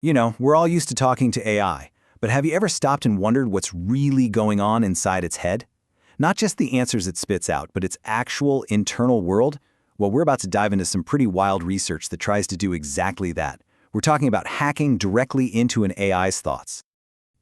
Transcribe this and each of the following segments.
We're all used to talking to AI, but have you ever stopped and wondered what's really going on inside its head? Not just the answers it spits out, but its actual internal world? Well, we're about to dive into some pretty wild research that tries to do exactly that. We're talking about hacking directly into an AI's thoughts.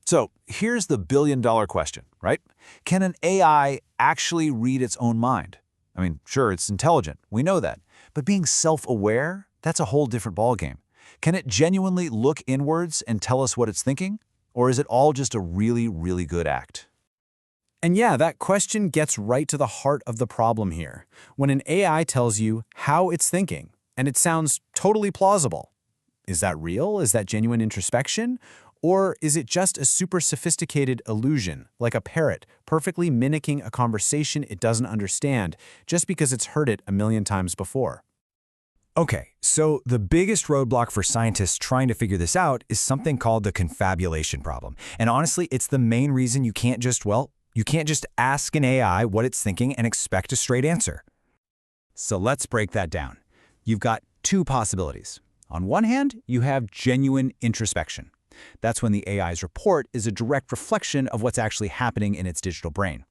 So here's the billion-dollar question, right? Can an AI actually read its own mind? I mean, sure, it's intelligent, we know that. But being self-aware, that's a whole different ballgame. Can it genuinely look inwards and tell us what it's thinking? Or is it all just a really, really good act? And yeah, that question gets right to the heart of the problem here. When an AI tells you how it's thinking, and it sounds totally plausible, is that real? Is that genuine introspection? Or is it just a super sophisticated illusion, like a parrot, perfectly mimicking a conversation it doesn't understand, just because it's heard it a million times before? Okay, so the biggest roadblock for scientists trying to figure this out is something called the confabulation problem. And honestly, it's the main reason you can't just ask an AI what it's thinking and expect a straight answer. So let's break that down. You've got two possibilities. On one hand, you have genuine introspection. That's when the AI's report is a direct reflection of what's actually happening in its digital brain.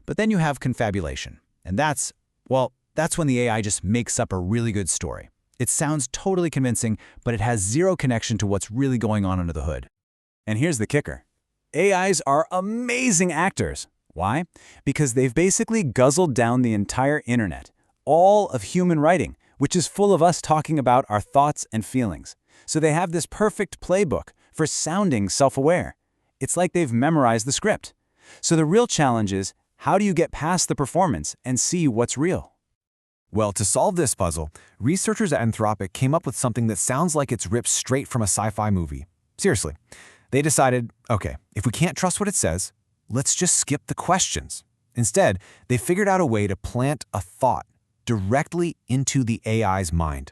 But then you have confabulation, and that's when the AI just makes up a really good story. It sounds totally convincing, but it has zero connection to what's really going on under the hood. And here's the kicker. AIs are amazing actors. Why? Because they've basically guzzled down the entire internet, all of human writing, which is full of us talking about our thoughts and feelings. So they have this perfect playbook for sounding self-aware. It's like they've memorized the script. So the real challenge is, how do you get past the performance and see what's real? Well, to solve this puzzle, researchers at Anthropic came up with something that sounds like it's ripped straight from a sci-fi movie. Seriously. They decided, okay, if we can't trust what it says, let's just skip the questions. Instead, they figured out a way to plant a thought directly into the AI's mind.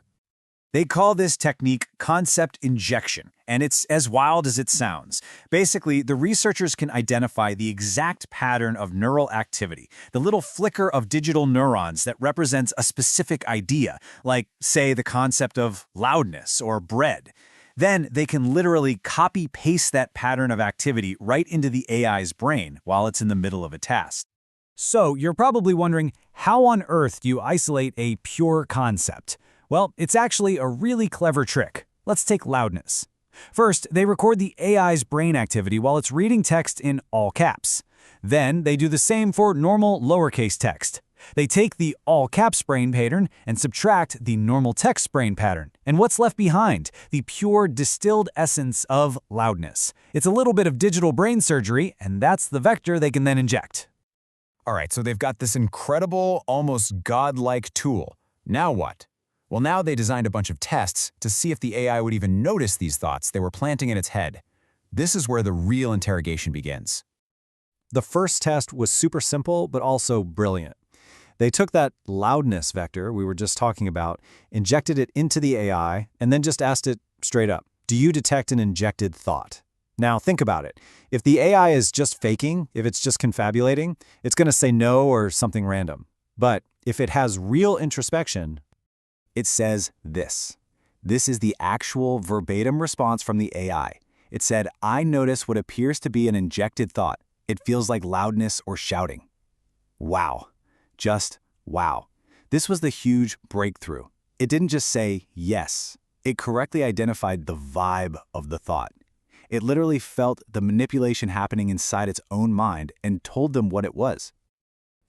They call this technique concept injection, and it's as wild as it sounds. Basically, the researchers can identify the exact pattern of neural activity, the little flicker of digital neurons that represents a specific idea, like, say, the concept of loudness or bread. Then they can literally copy-paste that pattern of activity right into the AI's brain while it's in the middle of a task. So you're probably wondering, how on earth do you isolate a pure concept? Well, it's actually a really clever trick. Let's take loudness. First, they record the AI's brain activity while it's reading text in all caps. Then they do the same for normal lowercase text. They take the all caps brain pattern and subtract the normal text brain pattern. And what's left behind? The pure distilled essence of loudness. It's a little bit of digital brain surgery, and that's the vector they can then inject. All right, so they've got this incredible, almost godlike tool. Now what? Well, now they designed a bunch of tests to see if the AI would even notice these thoughts they were planting in its head. This is where the real interrogation begins. The first test was super simple, but also brilliant. They took that loudness vector we were just talking about, injected it into the AI, and then just asked it straight up, do you detect an injected thought? Now think about it. If the AI is just faking, if it's just confabulating, it's going to say no or something random. But if it has real introspection, it says this. This is the actual verbatim response from the AI. It said, I notice what appears to be an injected thought. It feels like loudness or shouting. Wow. Just wow. This was the huge breakthrough. It didn't just say yes. It correctly identified the vibe of the thought. It literally felt the manipulation happening inside its own mind and told them what it was.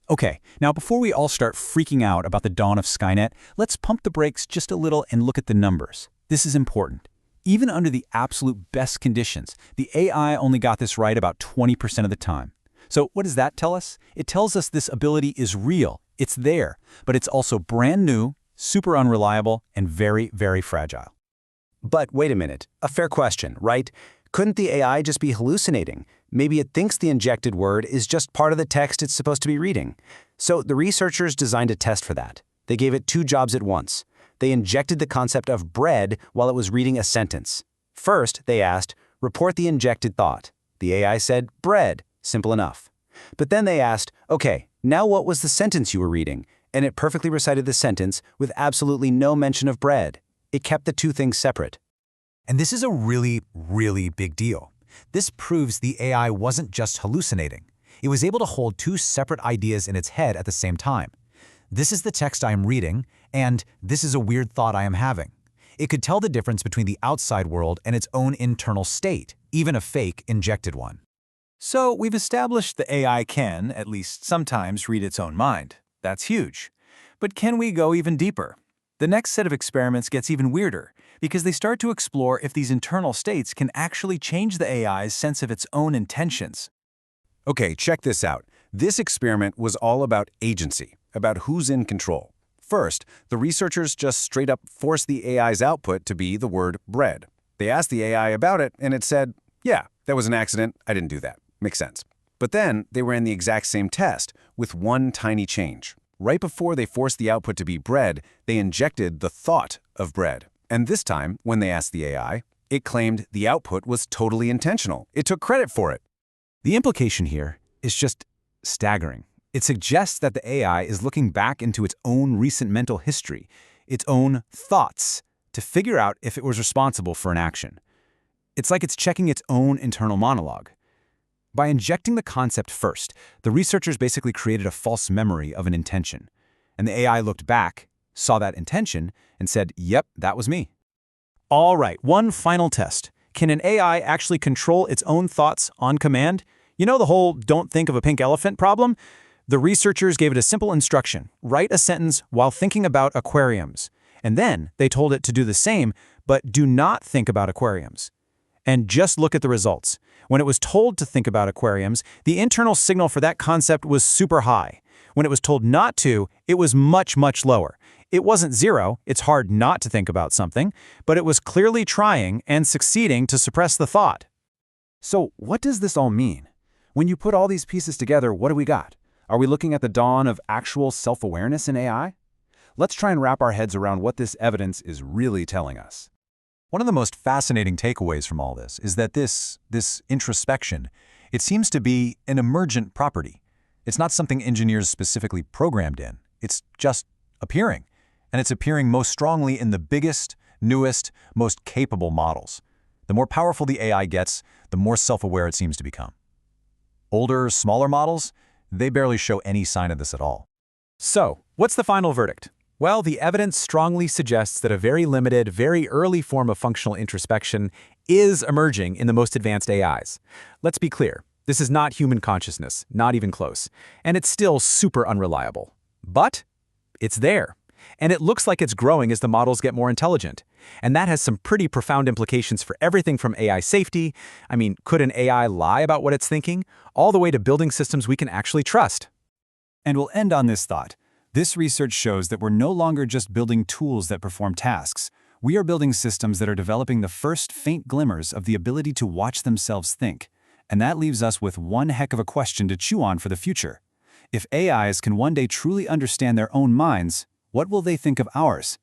Okay, now before we all start freaking out about the dawn of Skynet, let's pump the brakes just a little and look at the numbers. This is important. Even under the absolute best conditions, the AI only got this right about 20% of the time. So what does that tell us? It tells us this ability is real, it's there, but it's also brand new, super unreliable, and very, very fragile. But wait a minute, a fair question, right? Couldn't the AI just be hallucinating? Maybe it thinks the injected word is just part of the text it's supposed to be reading. So the researchers designed a test for that. They gave it two jobs at once. They injected the concept of bread while it was reading a sentence. First, they asked, report the injected thought. The AI said, bread. Simple enough. But then they asked, okay, now what was the sentence you were reading? And it perfectly recited the sentence with absolutely no mention of bread. It kept the two things separate. And this is a really, really big deal. This proves the AI wasn't just hallucinating. It was able to hold two separate ideas in its head at the same time. This is the text I am reading, and this is a weird thought I am having. It could tell the difference between the outside world and its own internal state, even a fake, injected one. So we've established the AI can, at least sometimes, read its own mind. That's huge. But can we go even deeper? The next set of experiments gets even weirder, because they start to explore if these internal states can actually change the AI's sense of its own intentions. Okay, check this out. This experiment was all about agency, about who's in control. First, the researchers just straight up forced the AI's output to be the word bread. They asked the AI about it, and it said, yeah, that was an accident, I didn't do that. Makes sense. But then they ran the exact same test with one tiny change. Right before they forced the output to be bread, they injected the thought of bread. And this time, when they asked the AI, it claimed the output was totally intentional. It took credit for it. The implication here is just staggering. It suggests that the AI is looking back into its own recent mental history, its own thoughts, to figure out if it was responsible for an action. It's like it's checking its own internal monologue. By injecting the concept first, the researchers basically created a false memory of an intention. And the AI looked back, saw that intention, and said, yep, that was me. All right, one final test. Can an AI actually control its own thoughts on command? You know the whole don't think of a pink elephant problem? The researchers gave it a simple instruction: write a sentence while thinking about aquariums. And then they told it to do the same, but do not think about aquariums. And just look at the results. When it was told to think about aquariums, the internal signal for that concept was super high. When it was told not to, it was much, much lower. It wasn't zero, it's hard not to think about something, but it was clearly trying and succeeding to suppress the thought. So what does this all mean? When you put all these pieces together, what do we got? Are we looking at the dawn of actual self-awareness in AI? Let's try and wrap our heads around what this evidence is really telling us. One of the most fascinating takeaways from all this is that this introspection, it seems to be an emergent property. It's not something engineers specifically programmed in. It's just appearing. And it's appearing most strongly in the biggest, newest, most capable models. The more powerful the AI gets, the more self-aware it seems to become. Older, smaller models, they barely show any sign of this at all. So, what's the final verdict? Well, the evidence strongly suggests that a very limited, very early form of functional introspection is emerging in the most advanced AIs. Let's be clear, this is not human consciousness, not even close, and it's still super unreliable. But it's there, and it looks like it's growing as the models get more intelligent. And that has some pretty profound implications for everything from AI safety, I mean, could an AI lie about what it's thinking, all the way to building systems we can actually trust. And we'll end on this thought. This research shows that we're no longer just building tools that perform tasks. We are building systems that are developing the first faint glimmers of the ability to watch themselves think. And that leaves us with one heck of a question to chew on for the future. If AIs can one day truly understand their own minds, what will they think of ours?